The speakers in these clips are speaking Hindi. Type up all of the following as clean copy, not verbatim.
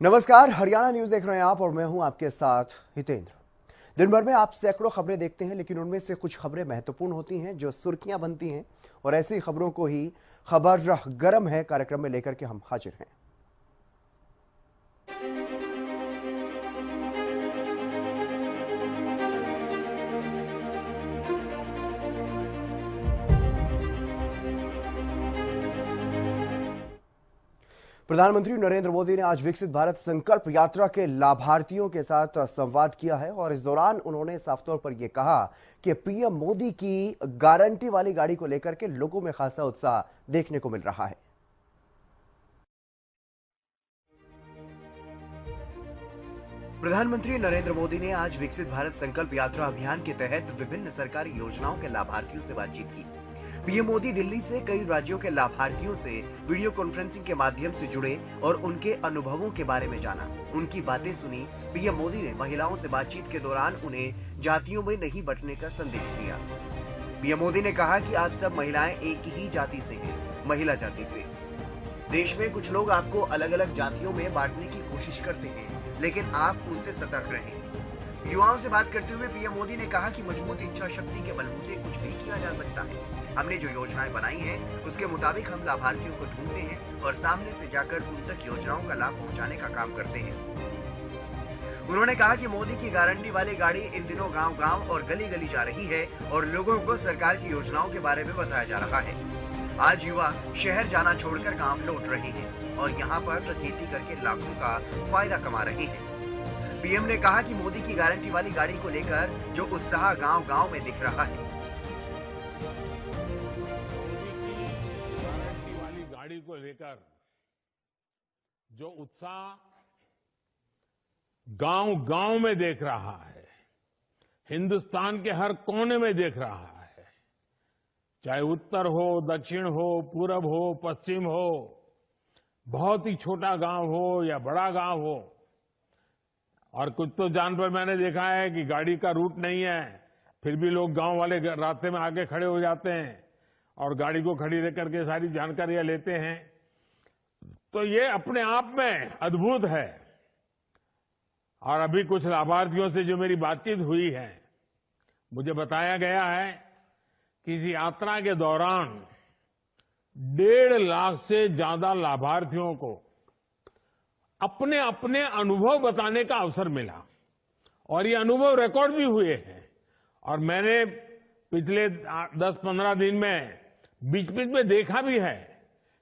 नमस्कार, हरियाणा न्यूज देख रहे हैं आप और मैं हूं आपके साथ हितेंद्र। दिन भर में आप सैकड़ों खबरें देखते हैं, लेकिन उनमें से कुछ खबरें महत्वपूर्ण होती हैं जो सुर्खियां बनती हैं, और ऐसी खबरों को ही खबर गरम है कार्यक्रम में लेकर के हम हाजिर हैं। प्रधानमंत्री नरेंद्र मोदी ने आज विकसित भारत संकल्प यात्रा के लाभार्थियों के साथ संवाद किया है और इस दौरान उन्होंने साफ तौर पर यह कहा कि पीएम मोदी की गारंटी वाली गाड़ी को लेकर के लोगों में खासा उत्साह देखने को मिल रहा है। प्रधानमंत्री नरेंद्र मोदी ने आज विकसित भारत संकल्प यात्रा अभियान के तहत विभिन्न सरकारी योजनाओं के लाभार्थियों से बातचीत की। पीएम मोदी दिल्ली से कई राज्यों के लाभार्थियों से वीडियो कॉन्फ्रेंसिंग के माध्यम से जुड़े और उनके अनुभवों के बारे में जाना, उनकी बातें सुनी। पीएम मोदी ने महिलाओं से बातचीत के दौरान उन्हें जातियों में नहीं बंटने का संदेश दिया। पीएम मोदी ने कहा कि आप सब महिलाएं एक ही जाति से हैं, महिला जाति से। देश में कुछ लोग आपको अलग अलग जातियों में बांटने की कोशिश करते हैं, लेकिन आप उनसे सतर्क रहें। युवाओं से बात करते हुए पीएम मोदी ने कहा कि मजबूत इच्छा शक्ति के बलबूते कुछ भी किया जा सकता है। हमने जो योजनाएं बनाई हैं, उसके मुताबिक हम लाभार्थियों को ढूंढते हैं और सामने से जाकर उन तक योजनाओं का लाभ पहुंचाने का काम करते हैं। उन्होंने कहा कि मोदी की गारंटी वाली गाड़ी इन दिनों गांव-गांव और गली-गली जा रही है और लोगों को सरकार की योजनाओं के बारे में बताया जा रहा है। आज युवा शहर जाना छोड़कर गांव लौट रहे हैं और यहां पर खेती करके लाखों का फायदा कमा रहे हैं। पीएम ने कहा कि मोदी की गारंटी वाली गाड़ी को लेकर जो उत्साह गांव-गांव में दिख रहा है, गाड़ी को लेकर जो उत्साह गांव-गांव में देख रहा है, हिंदुस्तान के हर कोने में देख रहा है, चाहे उत्तर हो, दक्षिण हो, पूरब हो, पश्चिम हो, बहुत ही छोटा गांव हो या बड़ा गांव हो। और कुछ तो जान पर मैंने देखा है कि गाड़ी का रूट नहीं है, फिर भी लोग गांव वाले रास्ते में आगे खड़े हो जाते हैं और गाड़ी को खड़ी रख करके सारी जानकारियां लेते हैं। तो ये अपने आप में अद्भुत है। और अभी कुछ लाभार्थियों से जो मेरी बातचीत हुई है, मुझे बताया गया है कि इस यात्रा के दौरान 1.5 लाख से ज्यादा लाभार्थियों को अपने अपने अनुभव बताने का अवसर मिला और ये अनुभव रिकॉर्ड भी हुए हैं। और मैंने पिछले 10-15 दिन में बीच-बीच में देखा भी है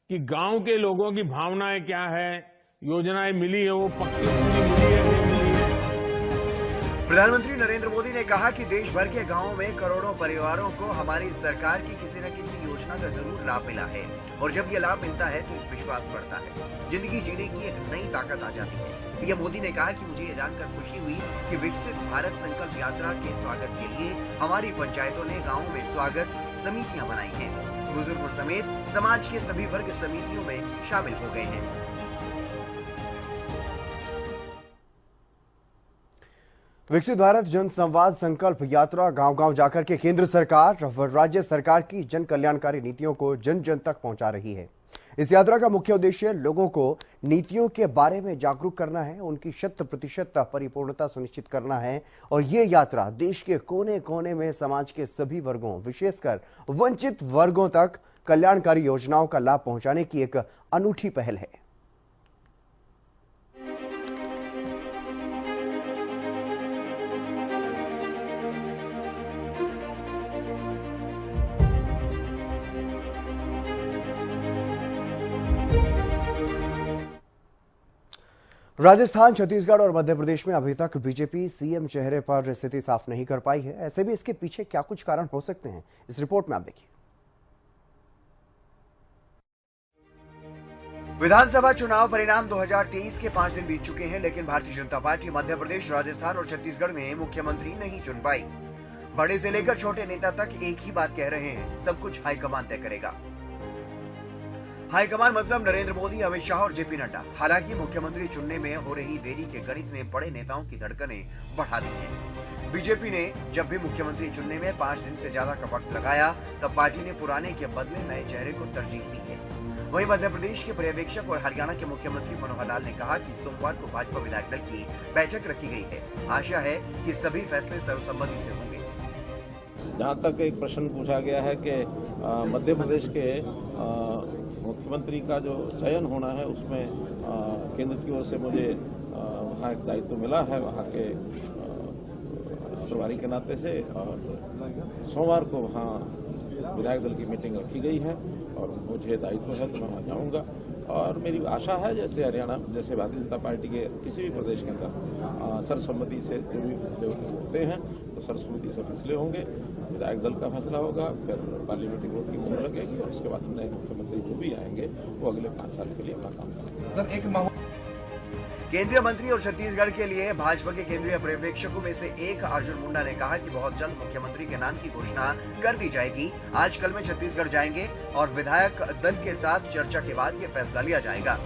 कि गांव के लोगों की भावनाएं क्या है, योजनाएं मिली है वो पक्की मिली है नहीं मिली है। प्रधानमंत्री नरेंद्र मोदी ने कहा कि देश भर के गांवों में करोड़ों परिवारों को हमारी सरकार की किसी न किसी योजना का जरूर लाभ मिला है और जब ये लाभ मिलता है तो एक विश्वास बढ़ता है, जिंदगी जीने की एक नई ताकत आ जाती है। पीएम मोदी ने कहा कि मुझे ये जानकर खुशी हुई कि विकसित भारत संकल्प यात्रा के स्वागत के लिए हमारी पंचायतों ने गाँवों में स्वागत समितियां बनाई हैं। बुजुर्गों समेत समाज के सभी वर्ग समितियों में शामिल हो गए हैं। विकसित भारत जन संवाद संकल्प यात्रा गांव-गांव जाकर के केंद्र सरकार व राज्य सरकार की जन कल्याणकारी नीतियों को जन जन तक पहुंचा रही है। इस यात्रा का मुख्य उद्देश्य लोगों को नीतियों के बारे में जागरूक करना है, उनकी 100% परिपूर्णता सुनिश्चित करना है और ये यात्रा देश के कोने-कोने में समाज के सभी वर्गों, विशेषकर वंचित वर्गों तक कल्याणकारी योजनाओं का लाभ पहुंचाने की एक अनूठी पहल है। राजस्थान, छत्तीसगढ़ और मध्य प्रदेश में अभी तक बीजेपी सीएम चेहरे पर स्थिति साफ नहीं कर पाई है। ऐसे भी इसके पीछे क्या कुछ कारण हो सकते हैं, इस रिपोर्ट में आप देखिए। विधानसभा चुनाव परिणाम 2023 के 5 दिन बीत चुके हैं, लेकिन भारतीय जनता पार्टी मध्य प्रदेश, राजस्थान और छत्तीसगढ़ में मुख्यमंत्री नहीं चुन पाई। बड़े से लेकर छोटे नेता तक एक ही बात कह रहे हैं, सब कुछ हाईकमान तय करेगा। हाईकमान मतलब नरेंद्र मोदी, अमित शाह और जेपी नड्डा। हालांकि मुख्यमंत्री चुनने में हो रही देरी के गणित ने बड़े नेताओं की धड़कनें बढ़ा दी हैं। बीजेपी ने जब भी मुख्यमंत्री चुनने में 5 दिन से ज्यादा का वक्त लगाया, तब पार्टी ने पुराने के बदले नए चेहरे को तरजीह दी है। वहीं मध्य प्रदेश के पर्यवेक्षक और हरियाणा के मुख्यमंत्री मनोहर लाल ने कहा कि सोमवार को भाजपा विधायक दल की बैठक रखी गई है। आशा है कि सभी फैसले सर्वसम्मति से होंगे। जहां तक एक प्रश्न पूछा गया है कि मध्य प्रदेश के मुख्यमंत्री का जो चयन होना है उसमें केंद्र की ओर से मुझे वहाँ एक दायित्व मिला है वहाँ के प्रभारी के नाते से, और सोमवार को वहाँ विधायक दल की मीटिंग रखी गई है और मुझे दायित्व है तो मैं वहाँ जाऊँगा। और मेरी आशा है जैसे हरियाणा जैसे भारतीय जनता पार्टी के किसी भी प्रदेश के अंदर सर्वसम्मति से जो भी फैसले होते हैं तो सर्वसम्मति से फैसले होंगे। विधायक दल का फैसला होगा, फिर पार्लियामेंट्री वोट की मुहर लगेगी और उसके बाद नए मुख्यमंत्री जो भी आएंगे वो अगले 5 साल के लिए अपना काम करेंगे। सर, केंद्रीय मंत्री और छत्तीसगढ़ के लिए भाजपा के केंद्रीय पर्यवेक्षकों में से एक अर्जुन मुंडा ने कहा कि बहुत जल्द मुख्यमंत्री के नाम की घोषणा कर दी जाएगी। आज कल में छत्तीसगढ़ जाएंगे और विधायक दल के साथ चर्चा के बाद ये फैसला लिया जाएगा।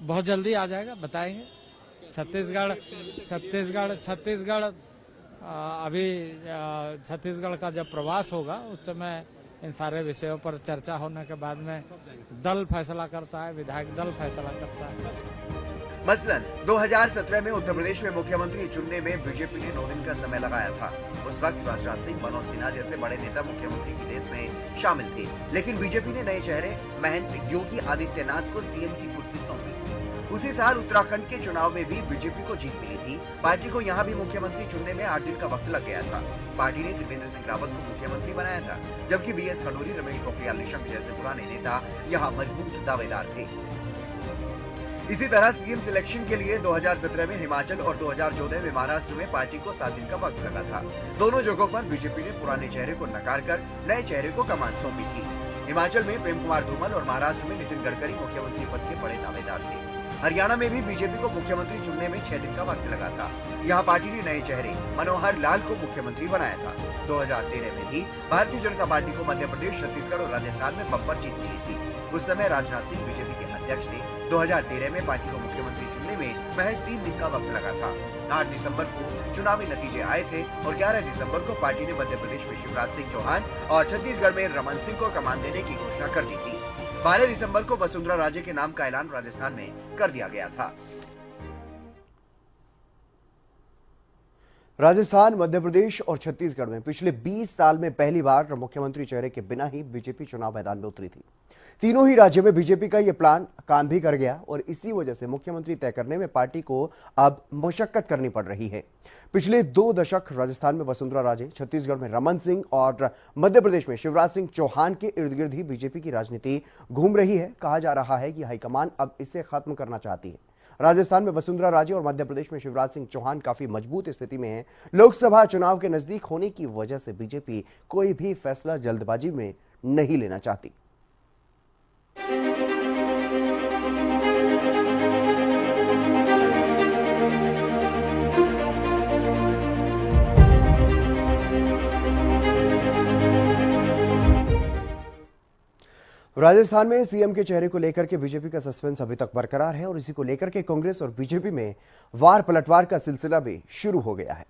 बहुत जल्दी आ जाएगा, बताएंगे। छत्तीसगढ़ अभी छत्तीसगढ़ का जब प्रवास होगा उस समय इन सारे विषयों पर चर्चा होने के बाद में दल फैसला करता है, विधायक दल फैसला करता है। मसलन 2017 में उत्तर प्रदेश में मुख्यमंत्री चुनने में बीजेपी ने 9 दिन का समय लगाया था। उस वक्त राजनाथ सिंह, मनोज सिन्हा जैसे बड़े नेता मुख्यमंत्री की रेस में शामिल थे, लेकिन बीजेपी ने नए चेहरे महंत योगी आदित्यनाथ को सीएम की कुर्सी सौंपी। उसी साल उत्तराखंड के चुनाव में भी बीजेपी को जीत मिली थी। पार्टी को यहाँ भी मुख्यमंत्री चुनने में 8 दिन का वक्त लग गया था। पार्टी ने त्रिवेंद्र सिंह रावत को मुख्यमंत्री बनाया था, जबकि बीएस खंडूरी, रमेश पोखरियाल निशंक जैसे पुराने नेता यहाँ मजबूत दावेदार थे। इसी तरह सीएम सिलेक्शन के लिए 2017 में हिमाचल और 2014 में महाराष्ट्र में पार्टी को 7 दिन का वक्त लगा था। दोनों जगहों पर बीजेपी ने पुराने चेहरे को नकार कर नए चेहरे को कमान सौंपी थी। हिमाचल में प्रेम कुमार धूमल और महाराष्ट्र में नितिन गडकरी मुख्यमंत्री पद के बड़े दावेदार थे। हरियाणा में भी बीजेपी को मुख्यमंत्री चुनने में 6 दिन का वक्त लगा था। यहाँ पार्टी ने नए चेहरे मनोहर लाल को मुख्यमंत्री बनाया था। 2013 में भी भारतीय जनता पार्टी को मध्य प्रदेश, छत्तीसगढ़ और राजस्थान में बम्पर जीत मिली थी। उस समय राजनाथ सिंह बीजेपी के अध्यक्ष थे। 2013 में पार्टी को मुख्यमंत्री चुनने में महज 3 दिन का वक्त लगा था। 8 दिसंबर को चुनावी नतीजे आए थे और 11 दिसंबर को पार्टी ने मध्य प्रदेश में शिवराज सिंह चौहान और छत्तीसगढ़ में रमन सिंह को कमान देने की घोषणा कर दी थी। 12 दिसंबर को वसुंधरा राजे के नाम का ऐलान राजस्थान में कर दिया गया था। राजस्थान, मध्य प्रदेश और छत्तीसगढ़ में पिछले 20 साल में पहली बार मुख्यमंत्री चेहरे के बिना ही बीजेपी चुनाव मैदान में उतरी थी। तीनों ही राज्यों में बीजेपी का यह प्लान काम भी कर गया और इसी वजह से मुख्यमंत्री तय करने में पार्टी को अब मशक्कत करनी पड़ रही है। पिछले 2 दशक राजस्थान में वसुंधरा राजे, छत्तीसगढ़ में रमन सिंह और मध्य प्रदेश में शिवराज सिंह चौहान के इर्द गिर्द ही बीजेपी की राजनीति घूम रही है। कहा जा रहा है कि हाईकमान अब इसे खत्म करना चाहती है। राजस्थान में वसुंधरा राजे और मध्य प्रदेश में शिवराज सिंह चौहान काफी मजबूत स्थिति में हैं। लोकसभा चुनाव के नजदीक होने की वजह से बीजेपी कोई भी फैसला जल्दबाजी में नहीं लेना चाहती। राजस्थान में सीएम के चेहरे को लेकर के बीजेपी का सस्पेंस अभी तक बरकरार है और इसी को लेकर के कांग्रेस और बीजेपी में वार पलटवार का सिलसिला भी शुरू हो गया है।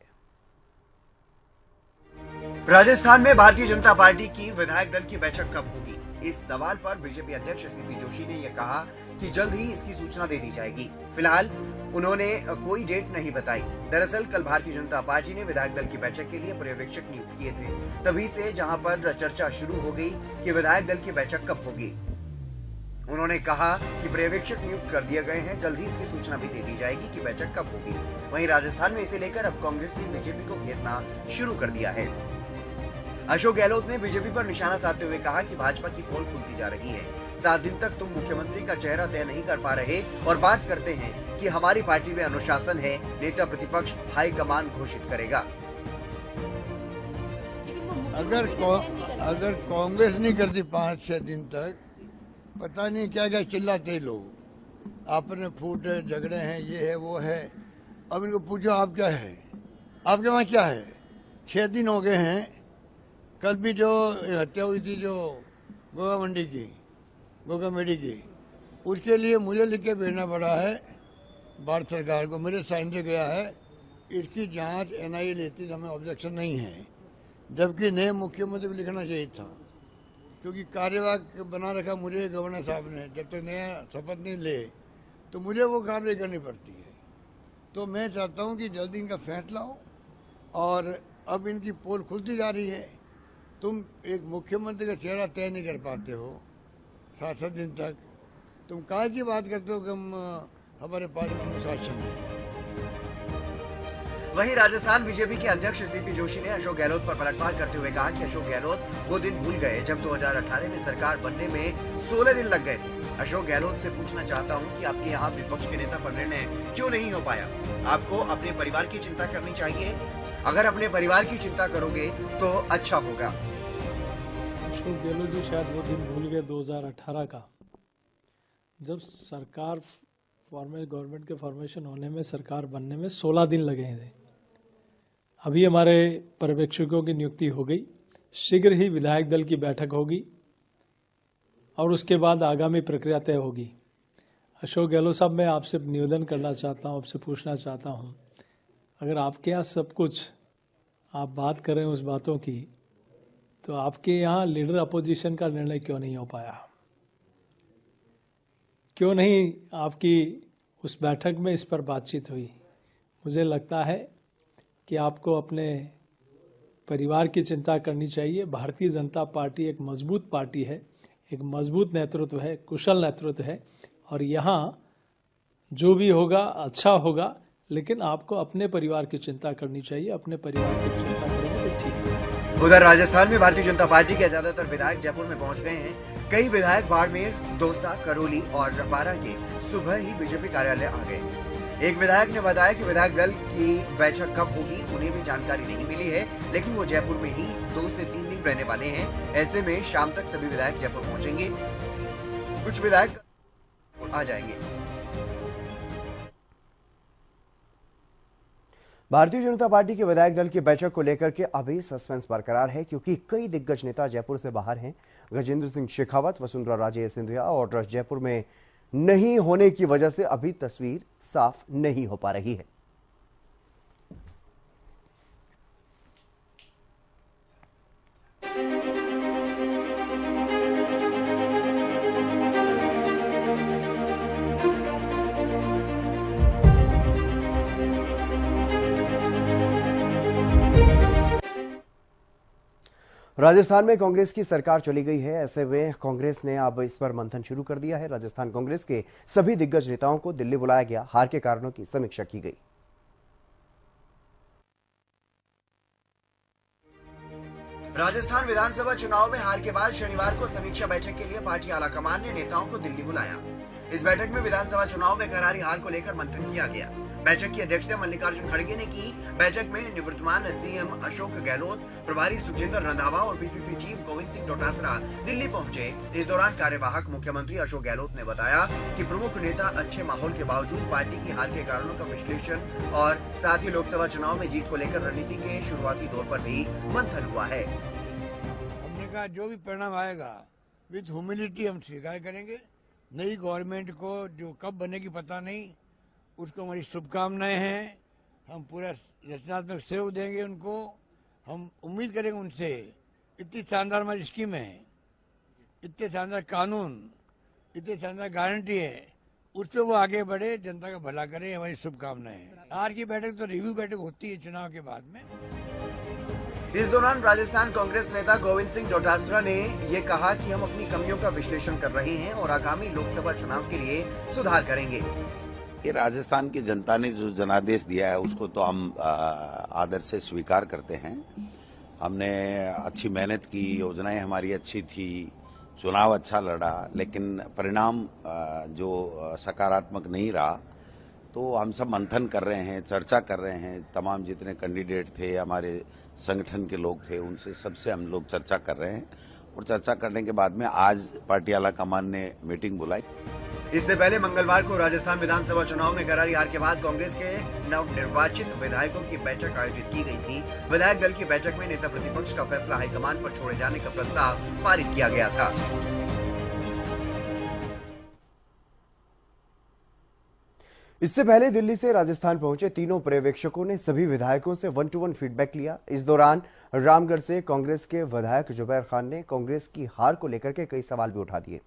राजस्थान में भारतीय जनता पार्टी की विधायक दल की बैठक कब होगी? इस सवाल पर बीजेपी अध्यक्ष सीपी जोशी ने यह कहा कि जल्द ही इसकी सूचना दे दी जाएगी। फिलहाल उन्होंने कोई डेट नहीं बताई। दरअसल कल भारतीय जनता पार्टी ने विधायक दल की बैठक के लिए पर्यवेक्षक नियुक्त किए थे। तभी से जहां पर चर्चा शुरू हो गई कि विधायक दल की बैठक कब होगी। उन्होंने कहा कि पर्यवेक्षक नियुक्त कर दिए गए हैं, जल्द ही इसकी सूचना भी दे दी जाएगी कि बैठक कब होगी। वहीं राजस्थान में इसे लेकर अब कांग्रेस ने बीजेपी को घेरना शुरू कर दिया है। अशोक गहलोत ने बीजेपी पर निशाना साधते हुए कहा कि भाजपा की पोल खुलती जा रही है। 7 दिन तक तुम मुख्यमंत्री का चेहरा तय नहीं कर पा रहे और बात करते हैं कि हमारी पार्टी में अनुशासन है, नेता प्रतिपक्ष हाईकमान घोषित करेगा। अगर कांग्रेस नहीं करती 5-6 दिन तक, पता नहीं क्या क्या चिल्लाते लोग, आपने फूट है, झगड़े हैं, ये है वो है। अब इनको पूछो आप क्या है, आपके वहाँ क्या है? 6 दिन हो गए हैं। कल भी जो हत्या हुई थी जो गोगा मेडी की, उसके लिए मुझे लिख के भेजना पड़ा है भारत सरकार को। मेरे साइन से गया है, इसकी जांच एनआईए लेती तो हमें ऑब्जेक्शन नहीं है, जबकि नए मुख्यमंत्री को लिखना चाहिए था। क्योंकि कार्यवाहक बना रखा मुझे गवर्नर साहब ने, जब तक नया शपथ नहीं ले तो मुझे वो कार्रवाई करनी पड़ती है। तो मैं चाहता हूँ कि जल्दी इनका फैसला हो, और अब इनकी पोल खुलती जा रही है। तुम एक मुख्यमंत्री का चेहरा तय नहीं कर पाते हो 7-7 दिन तक, तुम काहे की बात करते हो कि हम हमारे पार्टी में अनुशासन है। वहीं राजस्थान बीजेपी के अध्यक्ष सीपी जोशी ने अशोक गहलोत पर पलटवार करते हुए कहा कि अशोक गहलोत वो दिन भूल गए जब 2018 में सरकार बनने में 16 दिन लग गए थे। अशोक गहलोत से पूछना चाहता हूं कि आपके यहाँ विपक्ष के नेता पर निर्णय क्यों नहीं हो पाया? आपको अपने परिवार की चिंता करनी चाहिए। अगर अपने परिवार की चिंता करोगे तो अच्छा होगा। अशोक गहलोत जी शायद वो दिन भूल गए 2018 का, जब सरकार गवर्नमेंट के फॉर्मेशन होने में, सरकार बनने में 16 दिन लगे थे। अभी हमारे पर्यवेक्षकों की नियुक्ति हो गई, शीघ्र ही विधायक दल की बैठक होगी और उसके बाद आगामी प्रक्रिया तय होगी। अशोक गहलोत साहब, मैं आपसे निवेदन करना चाहता हूं, आपसे पूछना चाहता हूं, अगर आपके यहाँ सब कुछ आप बात कर रहे हैं उस बातों की, तो आपके यहाँ लीडर अपोजिशन का निर्णय क्यों नहीं हो पाया? क्यों नहीं आपकी उस बैठक में इस पर बातचीत हुई? मुझे लगता है कि आपको अपने परिवार की चिंता करनी चाहिए। भारतीय जनता पार्टी एक मजबूत पार्टी है, एक मजबूत नेतृत्व है, कुशल नेतृत्व है, और यहाँ जो भी होगा अच्छा होगा, लेकिन आपको अपने परिवार की चिंता करनी चाहिए। अपने परिवार की चिंता करेंगे तो ठीक है। उधर राजस्थान में भारतीय जनता पार्टी के ज्यादातर विधायक जयपुर में पहुंच गए हैं। कई विधायक बाड़मेर, दौसा, करौली और बारां के सुबह ही बीजेपी कार्यालय आ गए। एक विधायक ने बताया कि विधायक दल की बैठक कब होगी उन्हें भी जानकारी नहीं मिली है, लेकिन वो जयपुर में ही 2 से 3 दिन रहने वाले हैं। ऐसे में शाम तक सभी विधायक जयपुर पहुंचेंगे, कुछ विधायक आ जाएंगे। भारतीय जनता पार्टी के विधायक दल की बैठक को लेकर के अभी सस्पेंस बरकरार है, क्योंकि कई दिग्गज नेता जयपुर से बाहर हैं। गजेंद्र सिंह शेखावत, वसुंधरा राजे सिंधिया और जयपुर में नहीं होने की वजह से अभी तस्वीर साफ नहीं हो पा रही है। राजस्थान में कांग्रेस की सरकार चली गई है। ऐसे में कांग्रेस ने अब इस पर मंथन शुरू कर दिया है। राजस्थान कांग्रेस के सभी दिग्गज नेताओं को दिल्ली बुलाया गया, हार के कारणों की समीक्षा की गई। राजस्थान विधानसभा चुनाव में हार के बाद शनिवार को समीक्षा बैठक के लिए पार्टी आलाकमान ने नेताओं को दिल्ली बुलाया। इस बैठक में विधानसभा चुनाव में करारी हार को लेकर मंथन किया गया। बैठक की अध्यक्षता मल्लिकार्जुन खड़गे ने की। बैठक में निवर्तमान सीएम अशोक गहलोत, प्रभारी सुखजिंदर रंधावा और पीसीसी चीफ गोविंद सिंह डोटासरा दिल्ली पहुंचे। इस दौरान कार्यवाहक मुख्यमंत्री अशोक गहलोत ने बताया कि प्रमुख नेता अच्छे माहौल के बावजूद पार्टी की हार के कारणों का विश्लेषण और साथ ही लोकसभा चुनाव में जीत को लेकर रणनीति के शुरुआती दौर पर भी मंथन हुआ है। हमने कहा जो भी परिणाम आएगा विद ह्यूमिलिटी हम स्वीकार करेंगे। नई गवर्नमेंट को जो कब बनेगी पता नहीं, उसको हमारी शुभकामनाएं हैं। हम पूरा रचनात्मक सहयोग देंगे उनको। हम उम्मीद करेंगे उनसे, इतनी शानदार हमारी स्कीम है, इतने शानदार कानून, इतने शानदार गारंटी है, उस पर वो आगे बढ़े, जनता का भला करे, हमारी शुभकामनाएं हैं। आज की बैठक तो रिव्यू बैठक होती है चुनाव के बाद में। इस दौरान राजस्थान कांग्रेस नेता गोविंद सिंह डोटासरा ने ये कहा कि हम अपनी कमियों का विश्लेषण कर रहे हैं और आगामी लोकसभा चुनाव के लिए सुधार करेंगे। ये राजस्थान की जनता ने जो जनादेश दिया है उसको तो हम आदर से स्वीकार करते हैं। हमने अच्छी मेहनत की, योजनाएं हमारी अच्छी थी, चुनाव अच्छा लड़ा, लेकिन परिणाम जो सकारात्मक नहीं रहा। तो हम सब मंथन कर रहे हैं, चर्चा कर रहे हैं। तमाम जितने कैंडिडेट थे, हमारे संगठन के लोग थे, उनसे सबसे हम लोग चर्चा कर रहे हैं और चर्चा करने के बाद में आज पार्टी आलाकमान ने मीटिंग बुलाई। इससे पहले मंगलवार को राजस्थान विधानसभा चुनाव में करारी हार के बाद कांग्रेस के नवनिर्वाचित विधायकों की बैठक आयोजित की गई थी। विधायक दल की बैठक में नेता प्रतिपक्ष का फैसला हाईकमान पर छोड़े जाने का प्रस्ताव पारित किया गया था। इससे पहले दिल्ली से राजस्थान पहुंचे तीनों पर्यवेक्षकों ने सभी विधायकों से 1-to-1 फीडबैक लिया। इस दौरान रामगढ़ से कांग्रेस के विधायक जुबैर खान ने कांग्रेस की हार को लेकर के कई सवाल भी उठा दिए।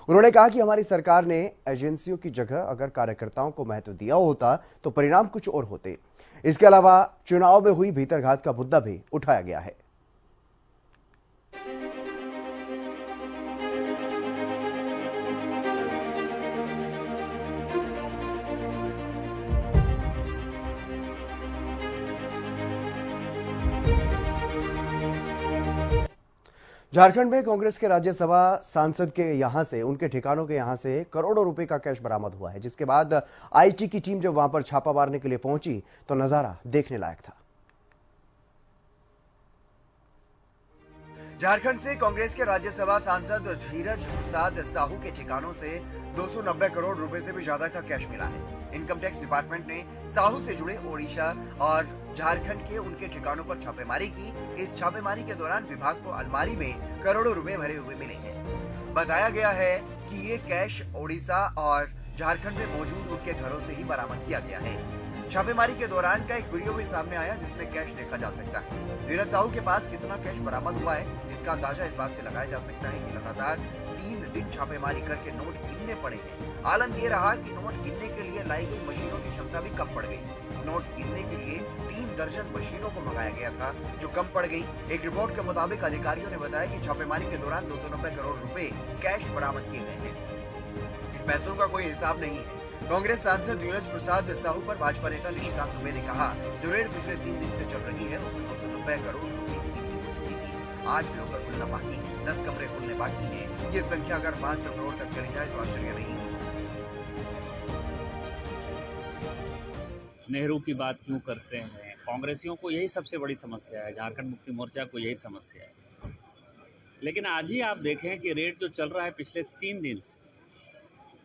उन्होंने कहा कि हमारी सरकार ने एजेंसियों की जगह अगर कार्यकर्ताओं को महत्व दिया होता तो परिणाम कुछ और होते। इसके अलावा चुनाव में हुई भीतरघात का मुद्दा भी उठाया गया है। झारखंड में कांग्रेस के राज्यसभा सांसद के यहां से उनके ठिकानों के यहां से करोड़ों रुपए का कैश बरामद हुआ है, जिसके बाद आईटी की टीम जब वहां पर छापा मारने के लिए पहुंची तो नजारा देखने लायक था। झारखंड से कांग्रेस के राज्यसभा सांसद धीरज प्रसाद साहू के ठिकानों से 290 करोड़ रुपए से भी ज्यादा का कैश मिला है। इनकम टैक्स डिपार्टमेंट ने साहू से जुड़े ओडिशा और झारखंड के उनके ठिकानों पर छापेमारी की। इस छापेमारी के दौरान विभाग को अलमारी में करोड़ों रुपए भरे हुए मिले हैं। बताया गया है कि ये कैश ओडिशा और झारखंड में मौजूद उनके घरों से ही बरामद किया गया है। छापेमारी के दौरान का एक वीडियो भी सामने आया जिसमें कैश देखा जा सकता है। धीरज साहू के पास कितना कैश बरामद हुआ है इसका अंदाजा इस बात से लगाया जा सकता है कि लगातार 3 दिन छापेमारी करके नोट गिनने पड़े हैं। आलम ये रहा कि नोट गिनने के लिए लाई गई मशीनों की क्षमता भी कम पड़ गई। नोट गिनने के लिए 3 दर्जन मशीनों को मंगाया गया था जो कम पड़ गई। एक रिपोर्ट के मुताबिक अधिकारियों ने बताया कि छापेमारी के दौरान 290 करोड़ रुपए कैश बरामद किए गए हैं। इन पैसों का कोई हिसाब नहीं है। कांग्रेस सांसद धीरज प्रसाद साहू पर भाजपा नेता निशिकांत दुबे ने कहा, जो रेड पिछले 3 दिन से चल रही है उसमें 290 करोड़ रुपए की गिनती हो चुकी थी। 8 लोकर खुलना बाकी है, 10 कमरे खुलने बाकी है। ये संख्या अगर 500 करोड़ तक चली जाए तो आश्चर्य नहीं है। नेहरू की बात क्यों करते हैं? कांग्रेसियों को यही सबसे बड़ी समस्या है, झारखंड मुक्ति मोर्चा को यही समस्या है। लेकिन आज ही आप देखें कि रेट जो चल रहा है पिछले 3 दिन से,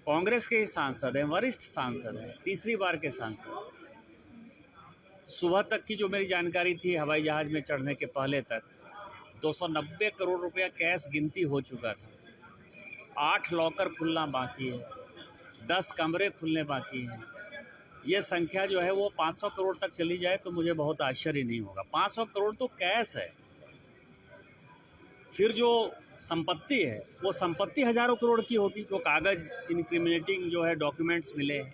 कांग्रेस के ही सांसद हैं, वरिष्ठ सांसद हैं, तीसरी बार के सांसद। सुबह तक की जो मेरी जानकारी थी हवाई जहाज में चढ़ने के पहले तक 290 करोड़ रुपया कैश गिनती हो चुका था। 8 लॉकर खुलना बाकी है, 10 कमरे खुलने बाकी हैं। ये संख्या जो है वो 500 करोड़ तक चली जाए तो मुझे बहुत आश्चर्य नहीं होगा। 500 करोड़ तो कैश है। फिर जो संपत्ति है वो संपत्ति हजारों करोड़ की होगी, जो कागज इनक्रिमिनेटिंग जो है डॉक्यूमेंट्स मिले हैं।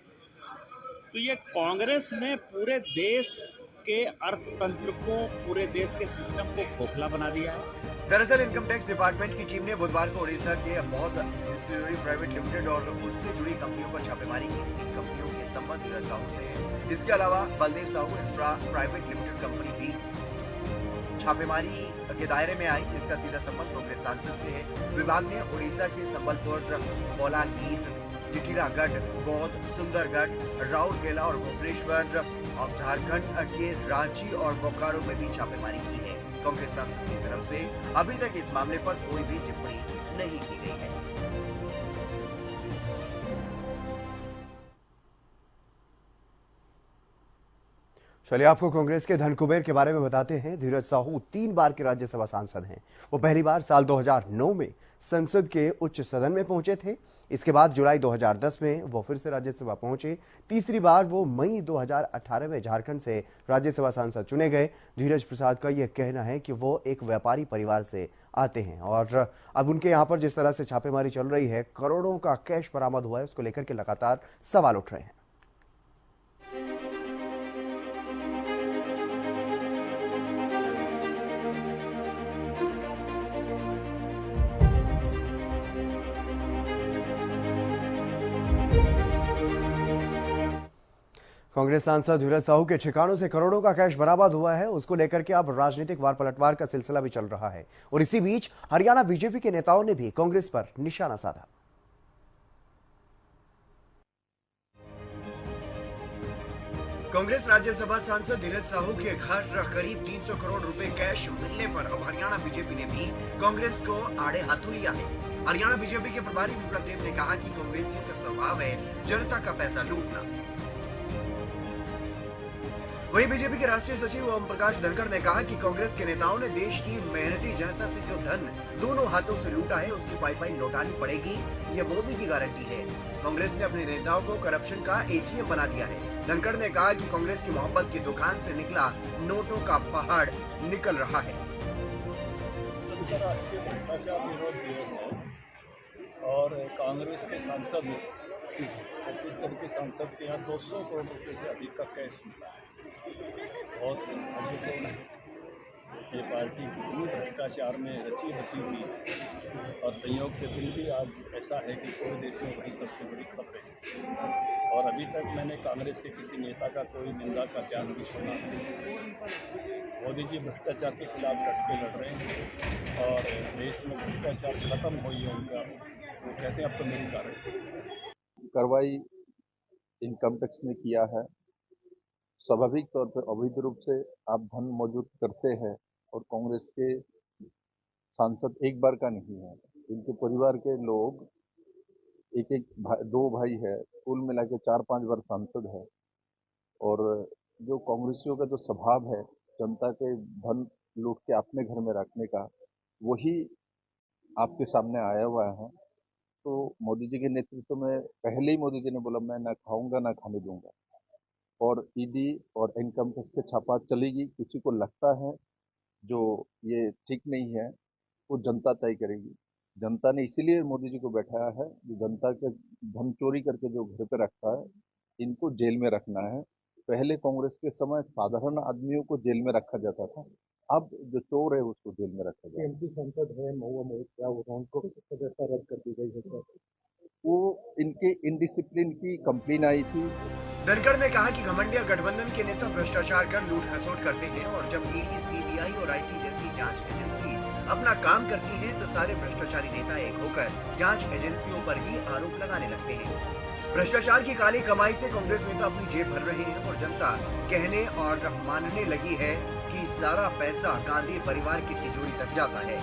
तो ये कांग्रेस ने पूरे देश के अर्थतंत्र को, पूरे देश के सिस्टम को खोखला बना दिया है। दरअसल इनकम टैक्स डिपार्टमेंट की टीम ने बुधवार को ओडिशा के बहुत डिस्टिलरी प्राइवेट लिमिटेड और उससे जुड़ी कंपनियों पर छापेमारी की। इन कंपनियों के संबंध धीरज साहू से है। इसके अलावा Baldev Sahu infra private limited company भी छापेमारी के दायरे में आई, जिसका सीधा संबंध कांग्रेस सांसद से है। विभाग ने ओडिशा के संबलपुर, बोलांगीर, टिटीरागढ़, बौद्ध, सुंदरगढ़, राउरकेला और भुवनेश्वर और झारखंड के रांची और बोकारो में भी छापेमारी की है। कांग्रेस सांसद की तरफ से अभी तक इस मामले पर कोई भी टिप्पणी नहीं की गई है। चलिए आपको कांग्रेस के धन कुबेर के बारे में बताते हैं। धीरज साहू 3 बार के राज्यसभा सांसद हैं। वो पहली बार साल 2009 में संसद के उच्च सदन में पहुंचे थे। इसके बाद जुलाई 2010 में वो फिर से राज्यसभा पहुंचे। तीसरी बार वो मई 2018 में झारखंड से राज्यसभा सांसद चुने गए। धीरज प्रसाद का यह कहना है कि वो एक व्यापारी परिवार से आते हैं और अब उनके यहाँ पर जिस तरह से छापेमारी चल रही है, करोड़ों का कैश बरामद हुआ है, उसको लेकर के लगातार सवाल उठ रहे हैं। कांग्रेस सांसद धीरज साहू के ठिकानों से करोड़ों का कैश बरामद हुआ है, उसको लेकर के अब राजनीतिक वार पलटवार का सिलसिला भी चल रहा है। और इसी बीच हरियाणा बीजेपी के नेताओं ने भी कांग्रेस पर निशाना साधा। कांग्रेस राज्यसभा सांसद धीरज साहू के घर करीब 300 करोड़ रुपए कैश मिलने पर अब हरियाणा बीजेपी ने भी कांग्रेस को आड़े हाथों लिया है। हरियाणा बीजेपी के प्रभारी विप्लव देव ने कहा कि कांग्रेसियों का स्वभाव है जनता का पैसा लूटना। वहीं बीजेपी के राष्ट्रीय सचिव ओम प्रकाश धनखड़ ने कहा कि कांग्रेस के नेताओं ने देश की मेहनती जनता से जो धन दोनों हाथों से लूटा है उसकी पाइपलाइन लौटानी पड़ेगी, ये मोदी की गारंटी है। कांग्रेस ने अपने नेताओं को करप्शन का एटीएम बना दिया है। धनखड़ ने कहा कि कांग्रेस की मोहब्बत की दुकान से निकला नोटों का पहाड़ निकल रहा है। अंतर्राष्ट्रीय भ्रष्टाचार विरोध दिवस है और कांग्रेस के सांसद छत्तीसगढ़ के सांसद के यहाँ 200 करोड़ रुपए से अधिक का कैश मिला है। बहुत महत्वपूर्ण है। ये पार्टी पूरी भ्रष्टाचार में रची बसी हुई है और संयोग से दिन भी आज ऐसा है कि पूरे देश में वही सबसे बड़ी खबर है। और अभी तक मैंने कांग्रेस के किसी नेता का कोई निंदा का बयान भी सुना नहीं। मोदी जी भ्रष्टाचार के खिलाफ डट के लड़ रहे हैं और देश में भ्रष्टाचार खत्म हो ही उनका वो कहते हैं अब तो मेरी कार्रवाई इनकम टैक्स ने किया है। स्वाभाविक तौर पर अवैध रूप से आप धन मौजूद करते हैं और कांग्रेस के सांसद एक बार का नहीं है, इनके परिवार के लोग दो भाई है, कुल मिला के 4-5 बार सांसद है। और जो कांग्रेसियों का जो स्वभाव है जनता के धन लूट के अपने घर में रखने का, वही आपके सामने आया हुआ है। तो मोदी जी के नेतृत्व में पहले ही मोदी जी ने बोला मैं ना खाऊंगा ना खाने दूंगा, और ईडी और इनकम टैक्स के छापा चलेगी। किसी को लगता है जो ये ठीक नहीं है वो जनता तय करेगी। जनता ने इसीलिए मोदी जी को बैठाया है, जो जनता के धन चोरी करके जो घर पे रखता है इनको जेल में रखना है। पहले कांग्रेस के समय साधारण आदमियों को जेल में रखा जाता था, अब जो चोर है उसको जेल में रखा जाए। एमपी सांसद है महुआ में क्या होगा, उनको सदस्यता रद्द कर दी गई है। वो इनके इनडिसिप्लिन की कंप्लेन आई थी। धनखड़ ने कहा कि घमंडिया गठबंधन के नेता भ्रष्टाचार कर लूट खसोट करते हैं और जब ईडी, सीबीआई और आईटी जैसी जांच एजेंसी अपना काम करती हैं तो सारे भ्रष्टाचारी नेता एक होकर जांच एजेंसियों पर ही आरोप लगाने लगते हैं। भ्रष्टाचार की काली कमाई से कांग्रेस नेता अपनी जेब भर रहे हैं और जनता कहने और मानने लगी है कि सारा पैसा गांधी परिवार की तिजोरी तक जाता है।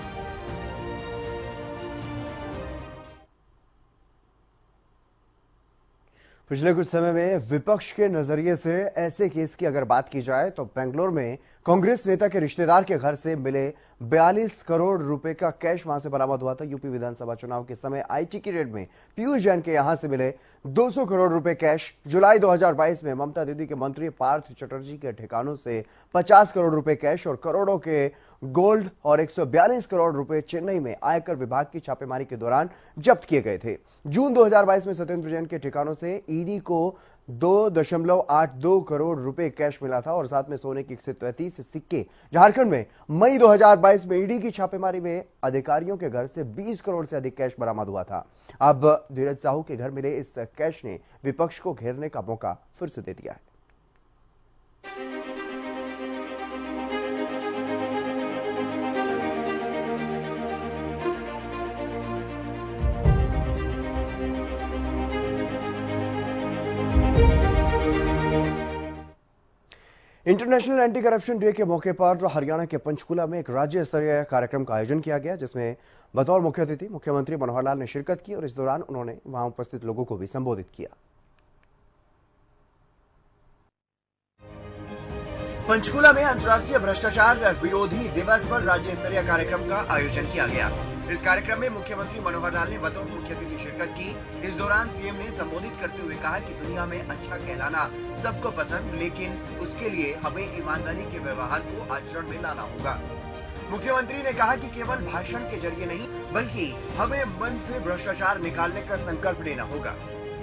पिछले कुछ समय में विपक्ष के नजरिए से ऐसे केस की अगर बात की जाए तो बेंगलोर में कांग्रेस नेता के रिश्तेदार के घर से मिले 42 करोड़ रुपए का कैश वहां से बरामद हुआ था। यूपी विधानसभा चुनाव के समय आईटी की रेड में पीयूष जैन के यहां से मिले 200 करोड़ रुपए कैश। जुलाई 2022 में ममता दीदी के मंत्री पार्थ चटर्जी के ठिकानों से 50 करोड़ रुपए कैश और करोड़ों के गोल्ड और 142 करोड़ रुपए चेन्नई में आयकर विभाग की छापेमारी के दौरान जब्त किए गए थे। जून 2022 में सत्येंद्र जैन के ठिकानों से ईडी को 2.82 करोड़ रुपए कैश मिला था और साथ में सोने की 133 सिक्के। झारखंड में मई 2022 में ईडी की छापेमारी में अधिकारियों के घर से 20 करोड़ से अधिक कैश बरामद हुआ था। अब धीरज साहू के घर मिले इस कैश ने विपक्ष को घेरने का मौका फिर से दे दिया है। इंटरनेशनल एंटी करप्शन डे के मौके पर हरियाणा के पंचकुला में एक राज्य स्तरीय कार्यक्रम का आयोजन किया गया, जिसमें बतौर मुख्य अतिथि मुख्यमंत्री मनोहर लाल ने शिरकत की और इस दौरान उन्होंने वहां उपस्थित लोगों को भी संबोधित किया। पंचकुला में अंतर्राष्ट्रीय भ्रष्टाचार विरोधी दिवस पर राज्य स्तरीय कार्यक्रम का आयोजन किया गया। इस कार्यक्रम में मुख्यमंत्री मनोहर लाल ने बतौर मुख्य अतिथि शिरकत की। इस दौरान सीएम ने संबोधित करते हुए कहा कि दुनिया में अच्छा कहलाना सबको पसंद, लेकिन उसके लिए हमें ईमानदारी के व्यवहार को आचरण में लाना होगा। मुख्यमंत्री ने कहा कि केवल भाषण के जरिए नहीं बल्कि हमें मन से भ्रष्टाचार निकालने का संकल्प लेना होगा।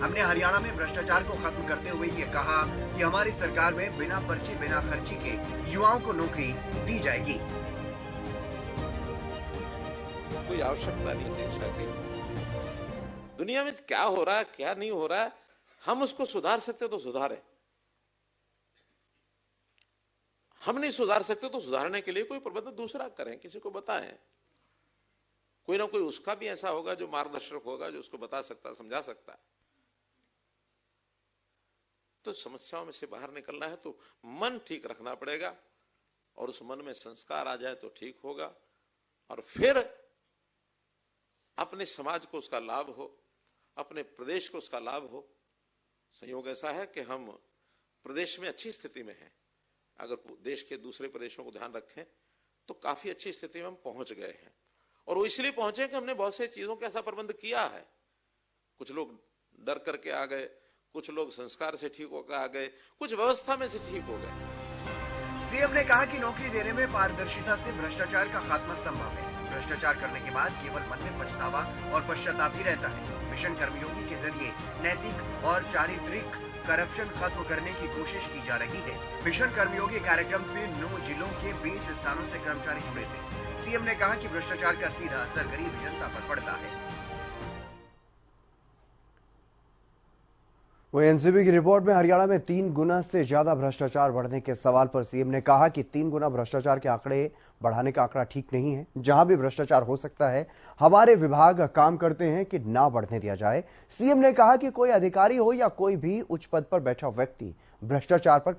हमने हरियाणा में भ्रष्टाचार को खत्म करते हुए ये कहा कि हमारी सरकार में बिना पर्ची बिना खर्ची के युवाओं को नौकरी दी जाएगी। कोई आवश्यकता नहीं शिक्षा की। दुनिया में क्या हो रहा है क्या नहीं हो रहा है, हम उसको सुधार सकते तो सुधारें, हम नहीं सुधार सकते तो सुधारने के लिए कोई प्रबंध दूसरा करें, किसी को बताएं। कोई ना कोई उसका भी ऐसा होगा जो मार्गदर्शक होगा, जो उसको बता सकता समझा सकता है। तो समस्याओं में से बाहर निकलना है तो मन ठीक रखना पड़ेगा और उस मन में संस्कार आ जाए तो ठीक होगा और फिर अपने समाज को उसका लाभ हो, अपने प्रदेश को उसका लाभ हो। संयोग ऐसा है कि हम प्रदेश में अच्छी स्थिति में हैं, अगर देश के दूसरे प्रदेशों को ध्यान रखें तो काफी अच्छी स्थिति में हम पहुंच गए हैं। और वो इसलिए पहुंचे कि हमने बहुत सी चीजों का ऐसा प्रबंध किया है। कुछ लोग डर करके आ गए, कुछ लोग संस्कार से ठीक होकर आ गए, कुछ व्यवस्था में से ठीक हो गए। सीएम ने कहा कि नौकरी देने में पारदर्शिता से भ्रष्टाचार का खात्मा संभव है। भ्रष्टाचार करने के बाद केवल मन में पछतावा और पश्चाताप ही रहता है। मिशन कर्मयोगी के जरिए नैतिक और चारित्रिक करप्शन खत्म करने की कोशिश की जा रही है। मिशन कर्मयोगी कार्यक्रम से 9 जिलों के 20 स्थानों से कर्मचारी जुड़े थे। सीएम ने कहा कि भ्रष्टाचार का सीधा असर गरीब जनता पर पड़ता है। वहीं एनसीबी की रिपोर्ट में हरियाणा में 3 गुना से ज्यादा भ्रष्टाचार बढ़ने के सवाल पर सीएम ने कहा कि 3 गुना भ्रष्टाचार के आंकड़े बढ़ाने का आंकड़ा ठीक नहीं है। जहां भी भ्रष्टाचार हो सकता है हमारे विभाग काम करते हैं कि ना बढ़ने दिया जाए। सीएम ने कहा कि कोई अधिकारी हो या कोई भी उच्च पद पर बैठा व्यक्ति भ्रष्टाचार पर